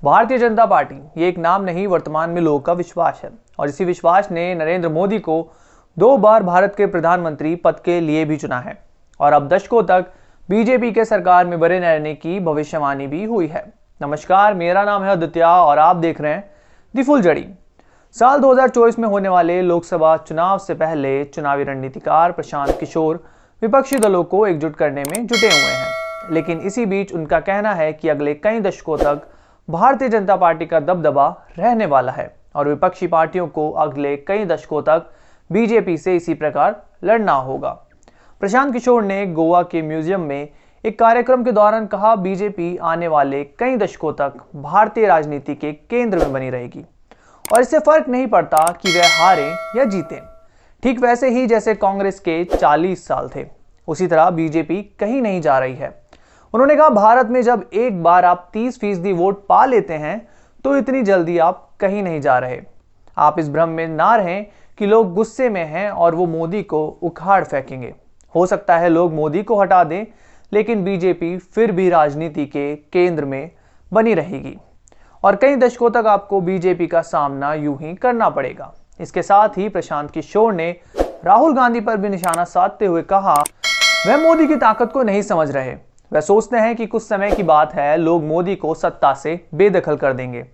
Bharatiya Janata party ये एक नाम नहीं, वर्तमान में लोगों का विश्वास है और इसी विश्वास ने नरेंद्र मोदी को 2 बार भारत के प्रधानमंत्री पद के लिए भी चुना है और अब दशकों तक बीजेपी के सरकार में बने रहने की भविष्यवाणी भी हुई है। नमस्कार, मेरा नाम है आदित्य और आप देख रहे हैं दी फुलझड़ी। साल 2024 में होने वाले लोकसभा चुनाव से पहले चुनावी रणनीतिकार प्रशांत किशोर विपक्षी दलों को एकजुट करने में जुटे हुए हैं, लेकिन इसी बीच उनका कहना है कि अगले कई दशकों तक भारतीय जनता पार्टी का दबदबा रहने वाला है और विपक्षी पार्टियों को अगले कई दशकों तक बीजेपी से इसी प्रकार लड़ना होगा। प्रशांत किशोर ने गोवा के म्यूजियम में एक कार्यक्रम के दौरान कहा, बीजेपी आने वाले कई दशकों तक भारतीय राजनीति के केंद्र में बनी रहेगी और इससे फर्क नहीं पड़ता कि वह हारे या जीते। ठीक वैसे ही जैसे कांग्रेस के 40 साल थे, उसी तरह बीजेपी कहीं नहीं जा रही है। उन्होंने कहा, भारत में जब एक बार आप 30% वोट पा लेते हैं तो इतनी जल्दी आप कहीं नहीं जा रहे। आप इस भ्रम में ना रहें कि लोग गुस्से में हैं और वो मोदी को उखाड़ फेंकेंगे। हो सकता है लोग मोदी को हटा दें, लेकिन बीजेपी फिर भी राजनीति के केंद्र में बनी रहेगी और कई दशकों तक आपको बीजेपी का सामना यूं ही करना पड़ेगा। इसके साथ ही प्रशांत किशोर ने राहुल गांधी पर भी निशाना साधते हुए कहा, वह मोदी की ताकत को नहीं समझ रहे। वह सोचते हैं कि कुछ समय की बात है, लोग मोदी को सत्ता से बेदखल कर देंगे,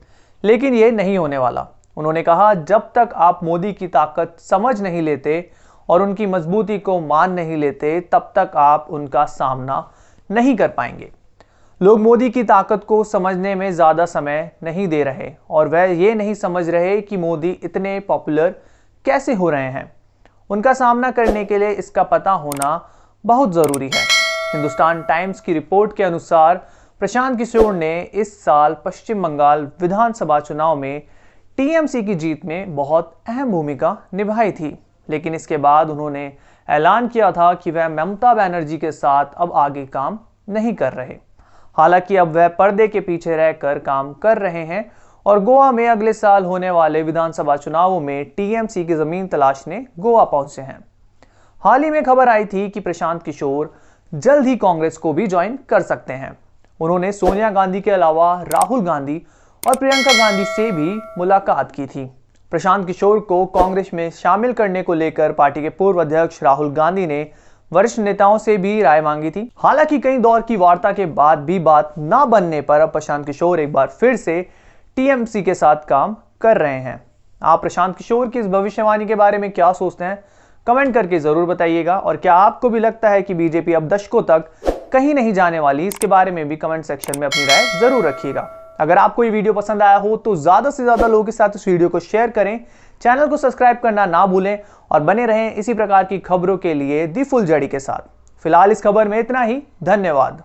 लेकिन ये नहीं होने वाला। उन्होंने कहा, जब तक आप मोदी की ताकत समझ नहीं लेते और उनकी मजबूती को मान नहीं लेते, तब तक आप उनका सामना नहीं कर पाएंगे। लोग मोदी की ताकत को समझने में ज़्यादा समय नहीं दे रहे और वह ये नहीं समझ रहे कि मोदी इतने पॉपुलर कैसे हो रहे हैं। उनका सामना करने के लिए इसका पता होना बहुत ज़रूरी है। हिंदुस्तान टाइम्स की रिपोर्ट के अनुसार प्रशांत किशोर ने इस साल पश्चिम बंगाल विधानसभा चुनाव में टीएमसी की जीत में बहुत अहम भूमिका निभाई थी, लेकिन इसके बाद उन्होंने ऐलान किया था कि वह ममता बनर्जी के साथ अब आगे काम नहीं कर रहे। हालांकि अब वह पर्दे के पीछे रहकर काम कर रहे हैं और गोवा में अगले साल होने वाले विधानसभा चुनावों में टीएमसी की जमीन तलाशने गोवा पहुंचे हैं। हाल ही में खबर आई थी कि प्रशांत किशोर जल्द ही कांग्रेस को भी ज्वाइन कर सकते हैं। उन्होंने सोनिया गांधी के अलावा राहुल गांधी और प्रियंका गांधी से भी मुलाकात की थी। प्रशांत किशोर को कांग्रेस में शामिल करने को लेकर पार्टी के पूर्व अध्यक्ष राहुल गांधी ने वरिष्ठ नेताओं से भी राय मांगी थी। हालांकि कई दौर की वार्ता के बाद भी बात ना बनने पर अब प्रशांत किशोर एक बार फिर से टीएमसी के साथ काम कर रहे हैं। आप प्रशांत किशोर की इस भविष्यवाणी के बारे में क्या सोचते हैं, कमेंट करके जरूर बताइएगा। और क्या आपको भी लगता है कि बीजेपी अब दशकों तक कहीं नहीं जाने वाली, इसके बारे में भी कमेंट सेक्शन में अपनी राय जरूर रखिएगा। अगर आपको ये वीडियो पसंद आया हो तो ज्यादा से ज्यादा लोगों के साथ इस वीडियो को शेयर करें, चैनल को सब्सक्राइब करना ना भूलें और बने रहें इसी प्रकार की खबरों के लिए दी फुलझड़ी के साथ। फिलहाल इस खबर में इतना ही। धन्यवाद।